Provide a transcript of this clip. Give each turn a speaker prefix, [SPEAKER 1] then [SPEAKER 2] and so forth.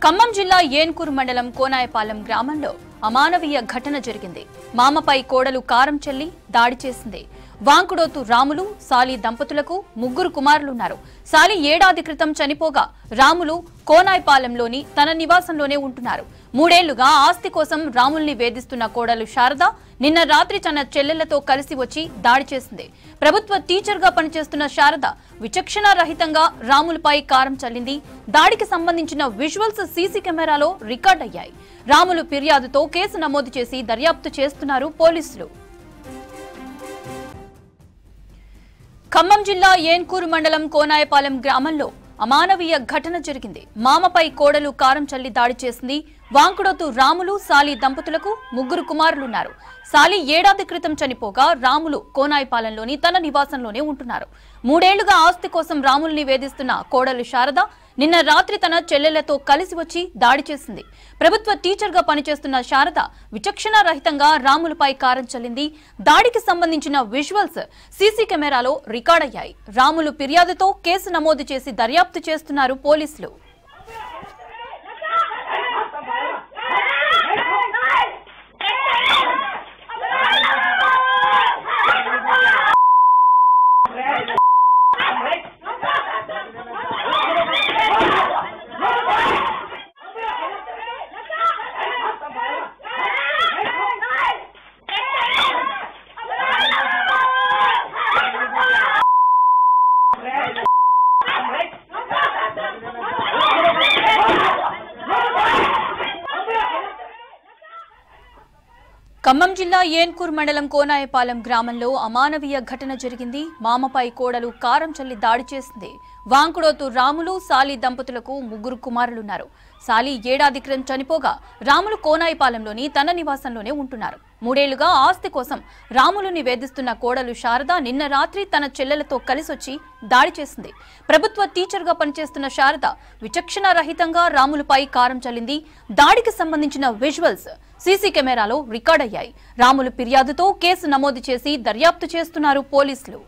[SPEAKER 1] ఖమ్మం జిల్లా ఏన్కూరు మండలం కోనాయపాలెం గ్రామంలో అమానవీయ ఘటన జరిగింది. మామపై కోడలు కారం చెల్లి దాడి చేసింది. వాంకుడోతు రాములు సాలి దంపతులకు ముగ్గురు కుమారులున్నారు. సాలి ఏడాది క్రితం చనిపోగా రాములు కోనాయపాలెంలోని తన నివాసంలోనే ఉంటున్నారు. 3 ఏళ్లుగా ఆస్తి కోసం రాముల్ని వేధిస్తున్న కోడలు శారద నిన్న రాత్రి తన చెల్లెళ్లతో కలిసి వచ్చి దాడి చేసింది. ప్రభుత్వ టీచర్ గా పనిచేస్తున్న శారద విచక్షణ రహితంగా రాములపై కారం చల్లింది. దాడికి సంబంధించిన విజువల్స్ సీసీ కెమెరాలో రికార్డ్ అయ్యాయి. రాములు ఫిర్యాదుతో కేసు నమోదు చేసి దర్యాప్తు చేస్తున్నారు పోలీసులు. ఖమ్మం జిల్లా ఏన్కూరు మండలం కోనాయపాలెం గ్రామంలో అమానవీయ ఘటన జరిగింది. మామపై కోడలు కారం చల్లి దాడి చేసింది. వాంకుడోతు రాములు సాలి దంపతులకు ముగ్గురు కుమారులున్నారు. సాలి ఏడాది క్రితం చనిపోగా రాములు కోనాయపాలెంలోని తన నివాసంలోనే ఉంటున్నారు. 3 ఏళ్లుగా ఆస్తి కోసం రాముల్ని వేధిస్తున్న కోడలు శారద నిన్న రాత్రి తన చెల్లెళ్లతో కలిసి వచ్చి దాడి చేసింది. ప్రభుత్వ టీచర్ గా పనిచేస్తున్న శారద విచక్షణ రహితంగా రాములపై కారం చల్లింది. దాడికి సంబంధించిన విజువల్స్ సీసీ కెమెరాలో రికార్డ్ అయ్యాయి. రాములు ఫిర్యాదుతో కేసు నమోదు చేసి దర్యాప్తు చేస్తున్నారు పోలీసులు. ఖమ్మం జిల్లా ఏన్కూరు మండలం కోనాయపాలెం గ్రామంలో అమానవీయ ఘటన జరిగింది. మామపై కోడలు కారం చల్లి దాడి చేసింది. వాంకుడోతు రాములు సాలి దంపతులకు ముగ్గురు కుమారులున్నారు. సాలి ఏడాది క్రితం చనిపోగా రాములు కోనాయపాలెంలోని తన నివాసంలోనే ఉంటున్నారు. 3 ఏళ్లుగా ఆస్తి కోసం రాములుని వేధిస్తున్న కోడలు శారద నిన్న రాత్రి తన చెల్లెలతో కలిసొచ్చి దాడి చేసింది. ప్రభుత్వ టీచర్ గా పనిచేస్తున్న శారద విచక్షణ రహితంగా రాములపై కారం చల్లింది. దాడికి సంబంధించిన విజువల్స్ సీసీ కెమెరాలో రికార్డ్ అయ్యాయి. రాములు ఫిర్యాదుతో కేసు నమోదు చేసి దర్యాప్తు చేస్తున్నారు పోలీసులు.